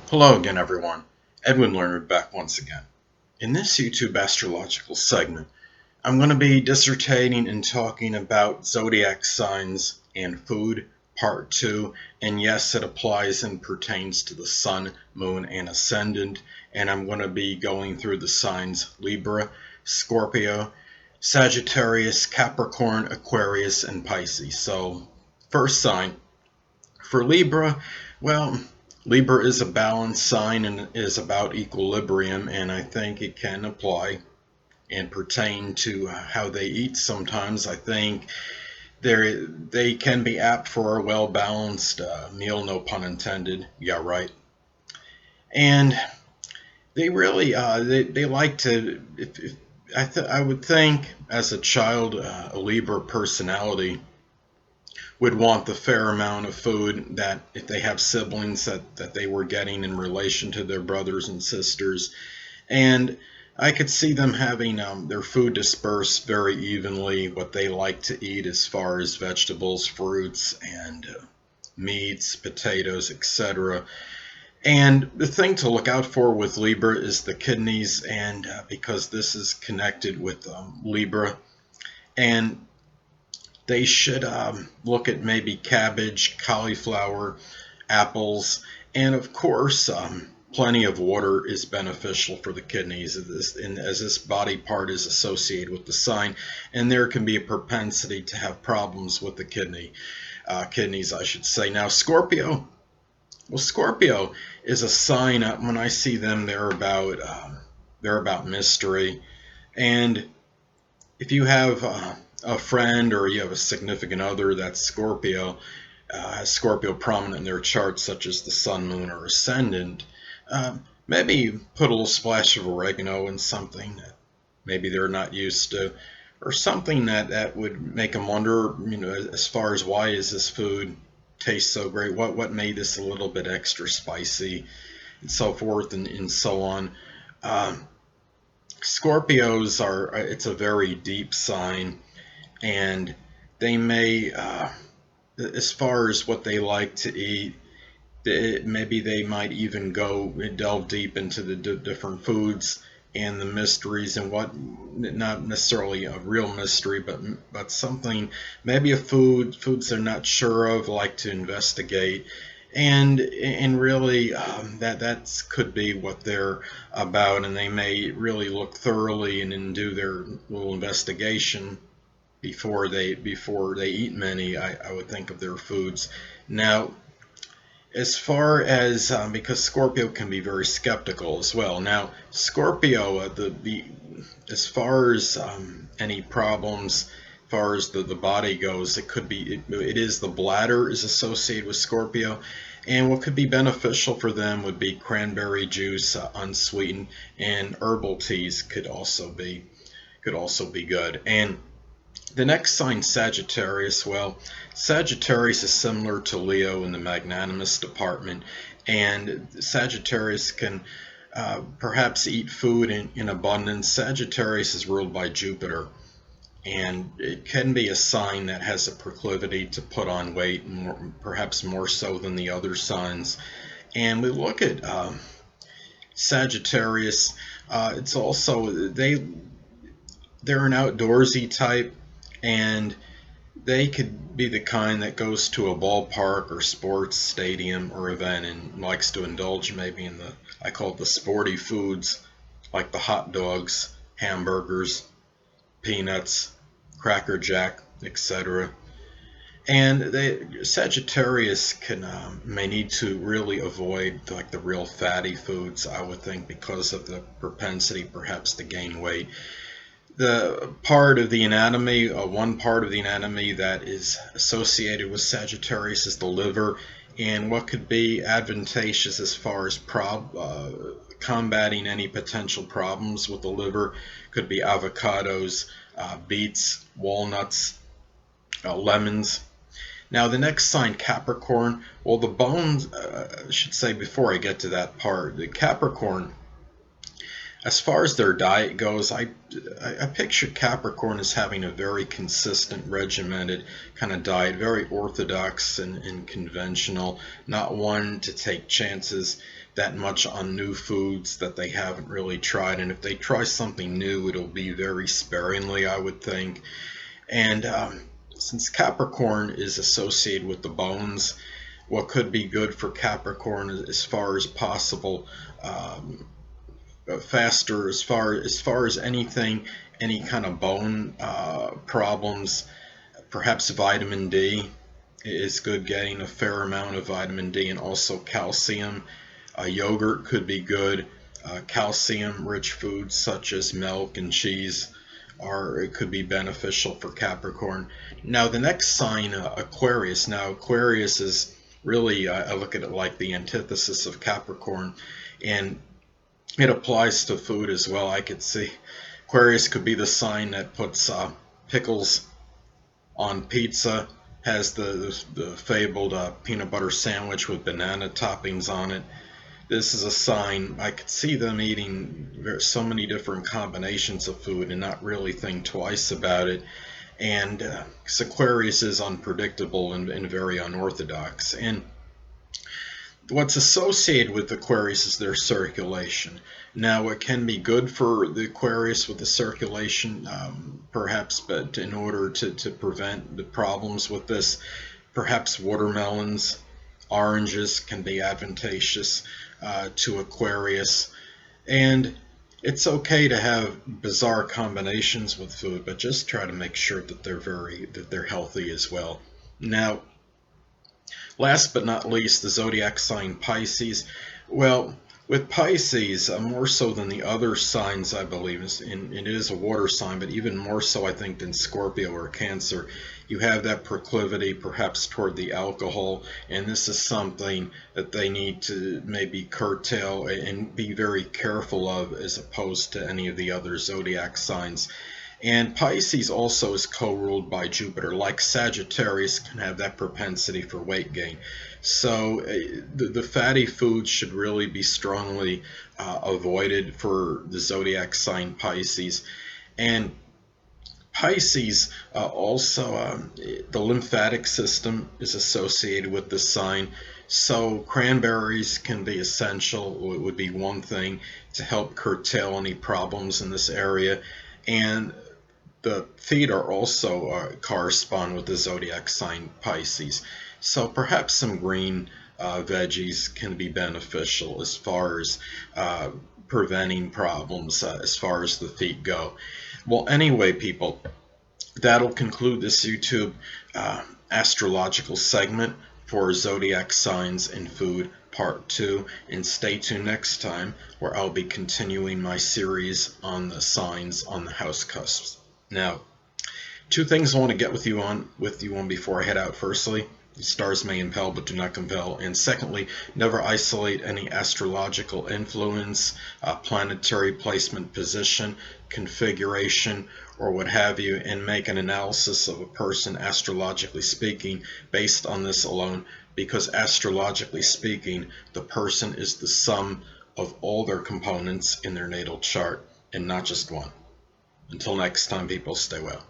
Hello again, everyone. Edwin Learnard back once again. In this YouTube astrological segment, I'm going to be dissertating and talking about zodiac signs and food, part 2. And yes, it applies and pertains to the sun, moon, and ascendant. And I'm going to be going through the signs Libra, Scorpio, Sagittarius, Capricorn, Aquarius, and Pisces. So, first sign for Libra, well, Libra is a balanced sign and is about equilibrium, and I think it can apply and pertain to how they eat sometimes. I think they can be apt for a well-balanced meal, no pun intended. Yeah, right. And they really they like to. If I would think as a child, a Libra personality would want the fair amount of food that if they have siblings that they were getting in relation to their brothers and sisters. And I could see them having their food dispersed very evenly, what they like to eat as far as vegetables, fruits, and meats, potatoes, etc. And the thing to look out for with Libra is the kidneys, and because this is connected with Libra, and they should look at maybe cabbage, cauliflower, apples, and of course, plenty of water is beneficial for the kidneys, as this body part is associated with the sign, and there can be a propensity to have problems with the kidneys, I should say. Now, Scorpio. Well, Scorpio is a sign. When I see them, they're about mystery, and if you have a friend or you have a significant other that's Scorpio, has Scorpio prominent in their chart, such as the sun, moon, or ascendant, maybe put a little splash of oregano in something that maybe they're not used to, or something that would make them wonder, as far as why is this food taste so great? What made this a little bit extra spicy, and so forth and so on. Scorpios it's a very deep sign, and they may, as far as what they like to eat, maybe they might even delve deep into the different foods and the mysteries and what, not necessarily a real mystery, but something, maybe foods they're not sure of, like to investigate. And really, that could be what they're about, and they may really look thoroughly and do their little investigation before they eat many. I would think of their foods. Now, as far as because Scorpio can be very skeptical as well. Now, Scorpio, as far as any problems, as far as the body goes, it is the bladder is associated with Scorpio, and what could be beneficial for them would be cranberry juice, unsweetened, and herbal teas could also be good. And the next sign, Sagittarius. Well, Sagittarius is similar to Leo in the magnanimous department, and Sagittarius can perhaps eat food in abundance. Sagittarius is ruled by Jupiter, and it can be a sign that has a proclivity to put on weight, perhaps more so than the other signs. And we look at Sagittarius. It's also they're an outdoorsy type, and they could be the kind that goes to a ballpark or sports stadium or event and likes to indulge maybe in I call it the sporty foods, like the hot dogs, hamburgers, peanuts, Cracker Jack, etc. And Sagittarius may need to really avoid like the real fatty foods, I would think, because of the propensity perhaps to gain weight. The part of the anatomy, one part of the anatomy that is associated with Sagittarius is the liver, and what could be advantageous as far as combating any potential problems with the liver could be avocados, beets, walnuts, lemons. Now the next sign, Capricorn. Well, the bones, I should say before I get to that part, the Capricorn, As far as their diet goes, I picture Capricorn as having a very consistent, regimented kind of diet, very orthodox and conventional, not one to take chances that much on new foods that they haven't really tried. And if they try something new, it'll be very sparingly, I would think. And since Capricorn is associated with the bones, what could be good for Capricorn as far as possible, faster as far as anything, any kind of bone problems, perhaps vitamin D is good, getting a fair amount of vitamin D, and also calcium. Yogurt could be good. Calcium-rich foods such as milk and cheese it could be beneficial for Capricorn. Now the next sign, Aquarius. Now Aquarius is really, I look at it like the antithesis of Capricorn, and it applies to food as well. I could see Aquarius could be the sign that puts pickles on pizza, has the fabled peanut butter sandwich with banana toppings on it. This is a sign I could see them eating so many different combinations of food and not really think twice about it. And Aquarius is unpredictable and very unorthodox. And what's associated with Aquarius is their circulation. Now, it can be good for the Aquarius with the circulation, perhaps, but in order to prevent the problems with this, perhaps watermelons, oranges can be advantageous to Aquarius. And it's okay to have bizarre combinations with food, but just try to make sure that they're healthy as well. Now, last but not least, the zodiac sign Pisces. Well, with Pisces, more so than the other signs, I believe, and it is a water sign, but even more so, I think, than Scorpio or Cancer, you have that proclivity perhaps toward the alcohol, and this is something that they need to maybe curtail and be very careful of, as opposed to any of the other zodiac signs. And Pisces also is co-ruled by Jupiter. Like Sagittarius, can have that propensity for weight gain. So the fatty foods should really be strongly avoided for the zodiac sign Pisces. And Pisces also, the lymphatic system is associated with the sign. So cranberries can be essential. It would be one thing to help curtail any problems in this area. And the feet are also correspond with the zodiac sign Pisces. So perhaps some green veggies can be beneficial as far as preventing problems as far as the feet go. Well, anyway, people, that'll conclude this YouTube astrological segment for zodiac signs and food part 2, and stay tuned next time where I'll be continuing my series on the signs on the house cusps. Now, two things I want to get with you on before I head out. Firstly, the stars may impel but do not compel. And secondly, never isolate any astrological influence, planetary placement, position, configuration, or what have you, and make an analysis of a person astrologically speaking based on this alone, because astrologically speaking, the person is the sum of all their components in their natal chart and not just one. Until next time, people, stay well.